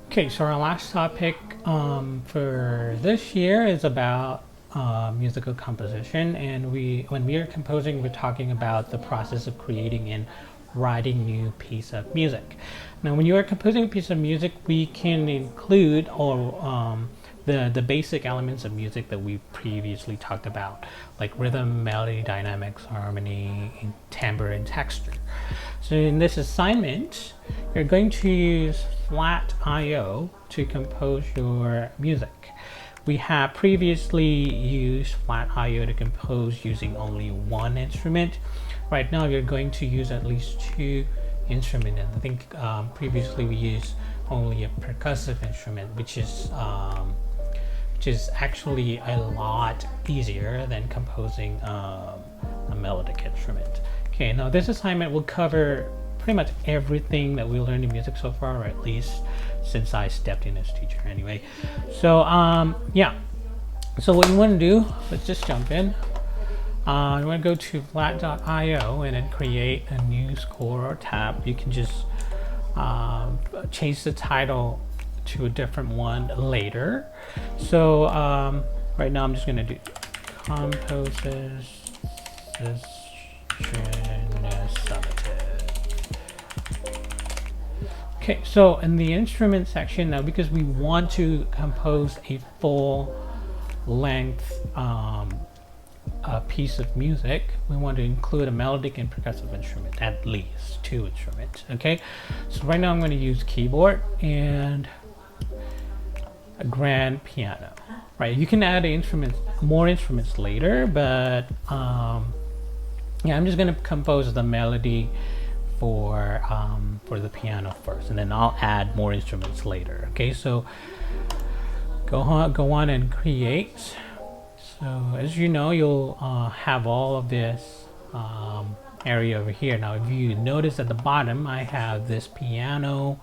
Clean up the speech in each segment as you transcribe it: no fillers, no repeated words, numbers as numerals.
Okay, so our last topic for this year is about musical composition, and when we are composing, we're talking about the process of creating and writing new piece of music. Now, when you are composing a piece of music, we can include or the basic elements of music that we previously talked about, like rhythm, melody, dynamics, harmony, and timbre, and texture. So in this assignment, you're going to use flat I/O to compose your music. We have previously used flat I/O to compose using only one instrument. Right now, you're going to use at least two instruments. I think previously we used only a percussive instrument, which is actually a lot easier than composing a melodic instrument. Okay, now this assignment will cover pretty much everything that we learned in music so far, or at least since I stepped in as teacher anyway. So yeah, so what you want to do, let's just jump in. You want to go to flat.io and then create a new score or tab. You can just change the title to a different one later. So right now I'm just going to do composition summative. Okay, so in the instrument section now, because we want to compose a full length a piece of music, we want to include a melodic and percussive instrument, at least two instruments. Okay, so right now I'm going to use keyboard and a grand piano. Right, you can add more instruments later, but yeah, I'm just going to compose the melody for the piano first, and then I'll add more instruments later. Okay, so go on and create. So as you know, you'll have all of this area over here. Now, if you notice at the bottom, I have this piano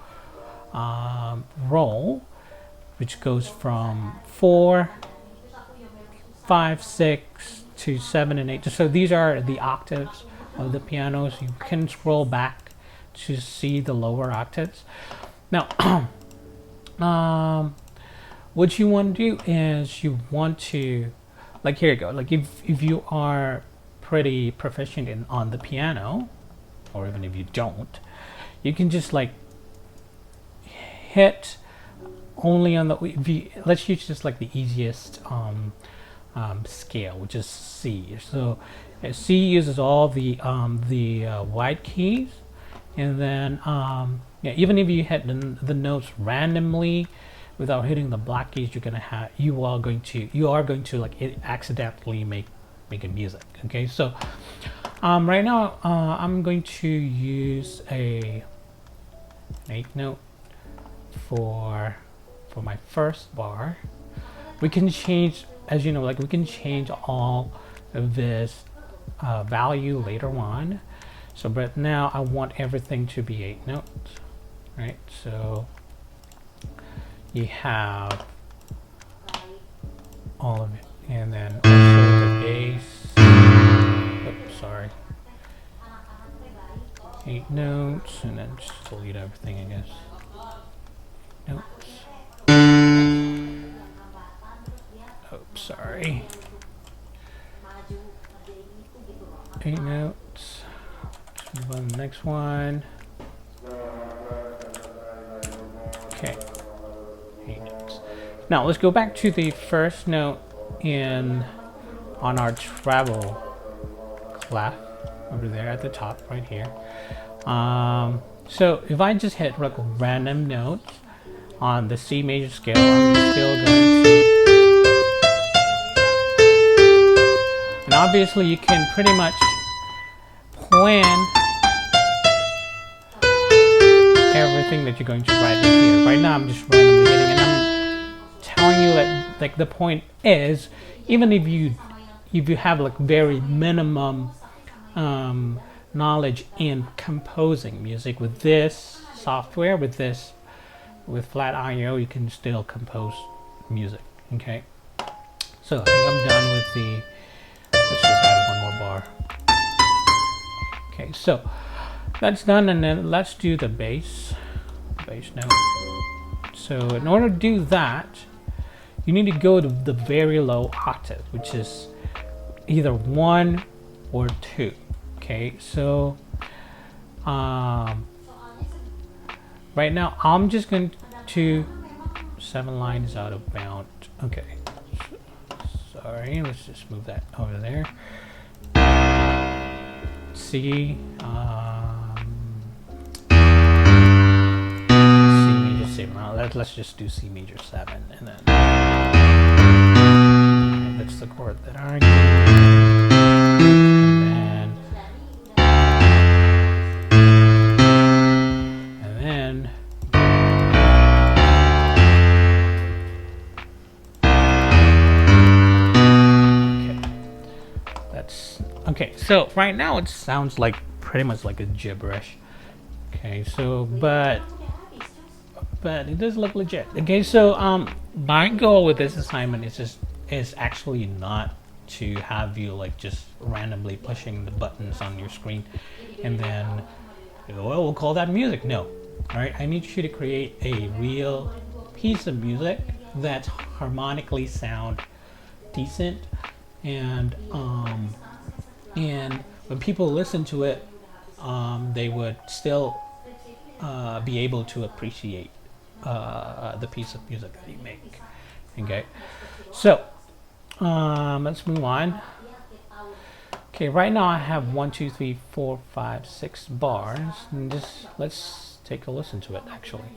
roll, which goes from 4, 5, 6 to 7 and 8. So these are the octaves of the piano. So you can scroll back to see the lower octaves. Now, what you want to do is you want to, like, here you go. Like if you are pretty proficient on the piano, or even if you don't, you can just like hit only on the, let's use just like the easiest scale, which is C. So C uses all the white keys, and then yeah, even if you hit the notes randomly without hitting the black keys, you are going to like accidentally make a music. Okay, so right now I'm going to use a 8th note for my first bar. We can change, as you know, like we can change all of this value later on. So, but now I want everything to be 8 notes, right? So you have all of it, and then also the bass. Oops, sorry. 8 notes, and then just delete everything, I guess. Notes. Oops, sorry. 8 notes. Move on to the next one. Okay. 8 notes. Now let's go back to the first note on our treble clef over there at the top, right here. So if I just hit like random notes on the C major scale, I'm still going to, and obviously you can pretty much plan everything that you're going to write in here. Right now I'm just randomly hitting, and I'm telling you that like the point is, even if you have like very minimum knowledge in composing music, with this software, with flat I/O, you can still compose music. Okay, so I think I'm done with the, let's just add one more bar. Okay, so that's done, and then let's do the bass note. So in order to do that, you need to go to the very low octave, which is either 1 or 2. Okay, so right now I'm just going to 7 lines out of bound. Okay, sorry, let's just move that over there. C, C major 7. Let's just do C major 7, and then that's the chord that I do. And then okay, so right now it sounds like pretty much like a gibberish. Okay, so but it does look legit. Okay, so my goal with this assignment is actually not to have you like just randomly pushing the buttons on your screen and then well, we'll call that music. No. All right, I need you to create a real piece of music that's harmonically sound decent, and when people listen to it, they would still be able to appreciate the piece of music that you make. Okay, so let's move on. Okay, right now I have 1, 2, 3, 4, 5, 6 bars, and just let's take a listen to it. Actually,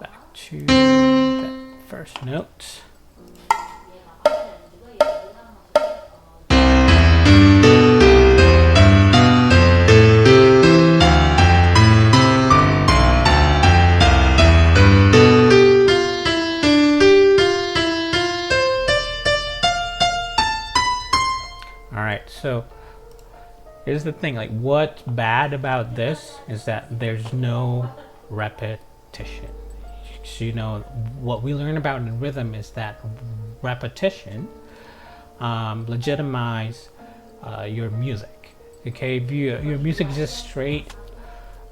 back to that first note. So here's the thing, like what's bad about this is that there's no repetition. So, you know, what we learn about in rhythm is that repetition legitimize your music. Okay, if your music is just straight,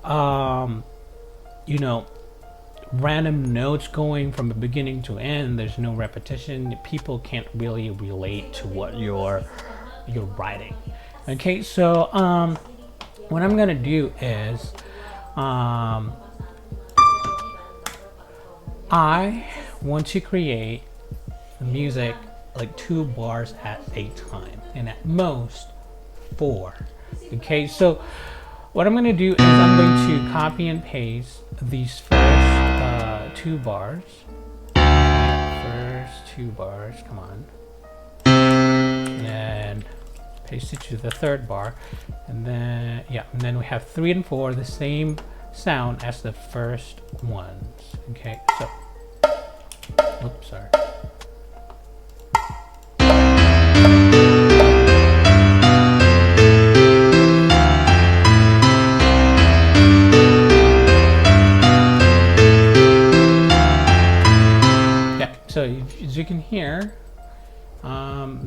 you know, random notes going from the beginning to end, there's no repetition, people can't really relate to what you're writing. Okay, so what I'm gonna do is I want to create music like 2 bars at a time, and at most 4. Okay, so what I'm going to do is I'm going to copy and paste these first 2 bars. First 2 bars, come on. And paste it to the 3rd bar, and then and then we have 3 and 4, the same sound as the first ones. Okay, so oops, sorry. Yeah, so as you can hear,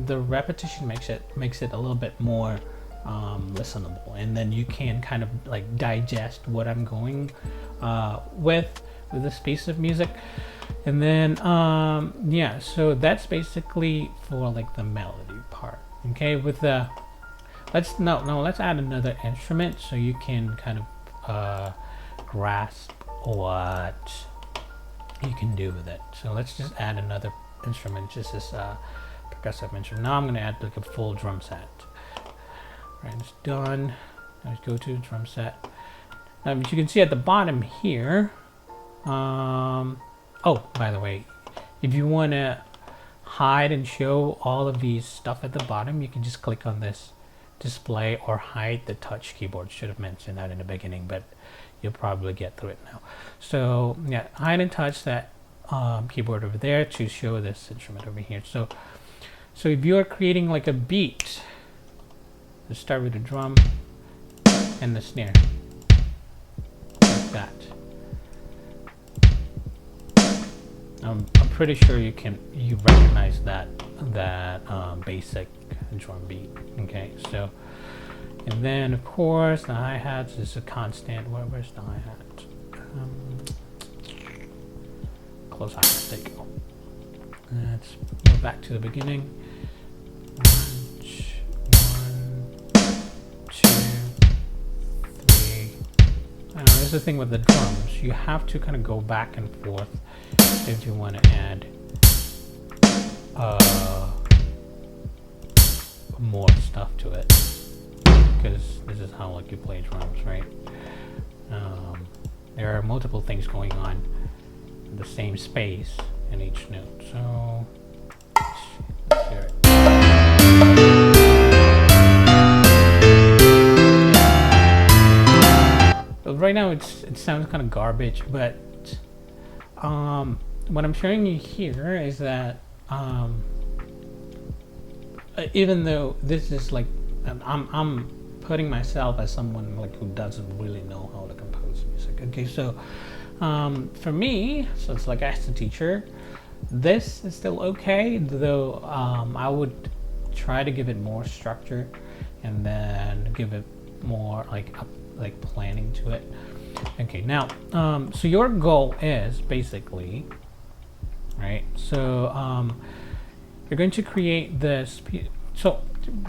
the repetition makes it a little bit more listenable, and then you can kind of like digest what I'm going with this piece of music. And then yeah, so that's basically for like the melody part. Okay, with the let's add another instrument so you can kind of grasp what you can do with it. So let's just add another instrument, just this percussive instrument. Now I'm going to add like a full drum set. Right, it's done. Now let's go to the drum set. As you can see at the bottom here, oh, by the way, if you want to hide and show all of these stuff at the bottom, you can just click on this display or hide the touch keyboard. Should have mentioned that in the beginning, but you'll probably get through it now. So yeah, hide and touch that keyboard over there to show this instrument over here. So if you're creating like a beat, let's start with the drum and the snare, like that. I'm pretty sure you recognize that basic drum beat. Okay, so And then, of course, the hi-hats is a constant. Where's the hi-hat? Close hi-hat. There you go. Let's go back to the beginning. 1, 2, 3. I know there's the thing with the drums. You have to kind of go back and forth if you want to add more stuff to it, because this is how like you play drums, right? There are multiple things going on in the same space in each note. So let's hear it. So right now it sounds kind of garbage, but what I'm showing you here is that even though this is like, I'm putting myself as someone like who doesn't really know how to compose music. Okay, so for me, so it's like as a teacher, this is still okay, though I would try to give it more structure and then give it more like planning to it. Okay, now so your goal is basically, right, so you're going to create this. So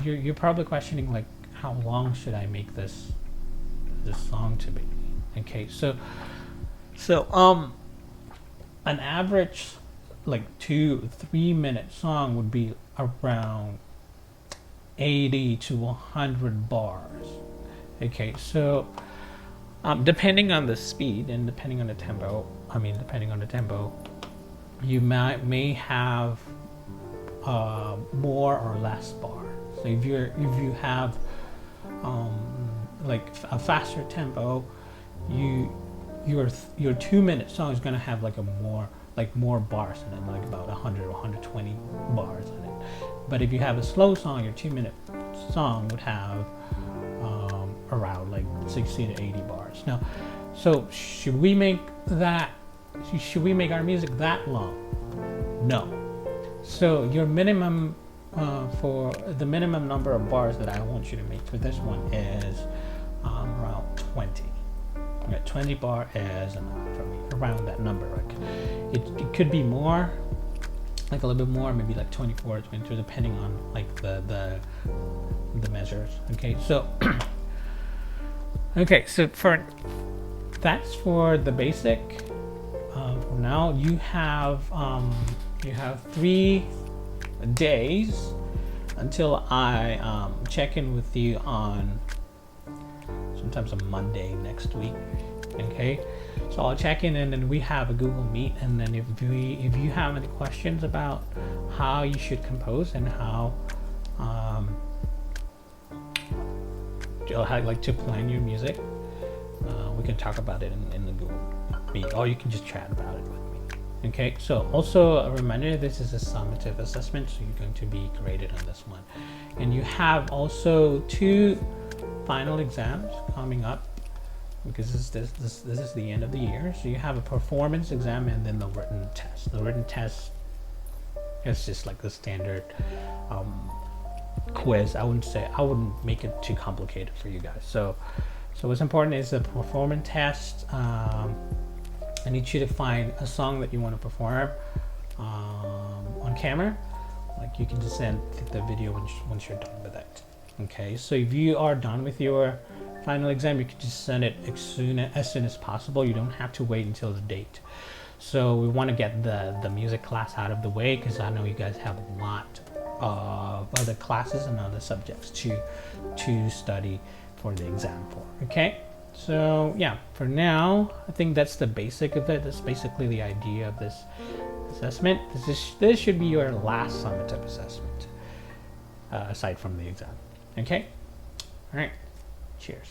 you're probably questioning like, how long should I make this song to be? Okay, so an average like 2-3 minute song would be around 80 to 100 bars. Okay, so depending on the speed and depending on the tempo, you may have more or less bars. So if you have like a faster tempo, your 2 minute song is going to have like more bars in it, like about 100 or 120 bars in it. But if you have a slow song, your 2 minute song would have around like 60 to 80 bars. Now, so should we make our music that long? No. So your minimum for the minimum number of bars that I want you to make for this one is around 20. Okay, 20 bar is enough for me, around that number. Like it could be more, like a little bit more, maybe like 24, 22, depending on like the measures. Okay, so okay, so that's for the basic. For now, you have 3 days until I check in with you on sometimes a Monday next week. Okay, so I'll check in and then we have a Google Meet, and then if you have any questions about how you should compose and how like to plan your music, we can talk about it in the Google Meet, or you can just chat about it with me. Okay, so also a reminder, this is a summative assessment, so you're going to be graded on this one, and you have also 2 final exams coming up, because this is the end of the year. So you have a performance exam and then the written test. The written test is just like the standard quiz. I wouldn't make it too complicated for you guys. So what's important is the performance test. I need you to find a song that you want to perform on camera. Like you can just send the video once you're done with it. Okay, so if you are done with your final exam, you can just send it as soon as possible. You don't have to wait until the date. So we want to get the music class out of the way, because I know you guys have a lot of other classes and other subjects to study for the exam for. Okay, so yeah, for now I think that's the basic of it. That's basically the idea of this assessment. This should be your last summative assessment, aside from the exam. Okay, all right, cheers.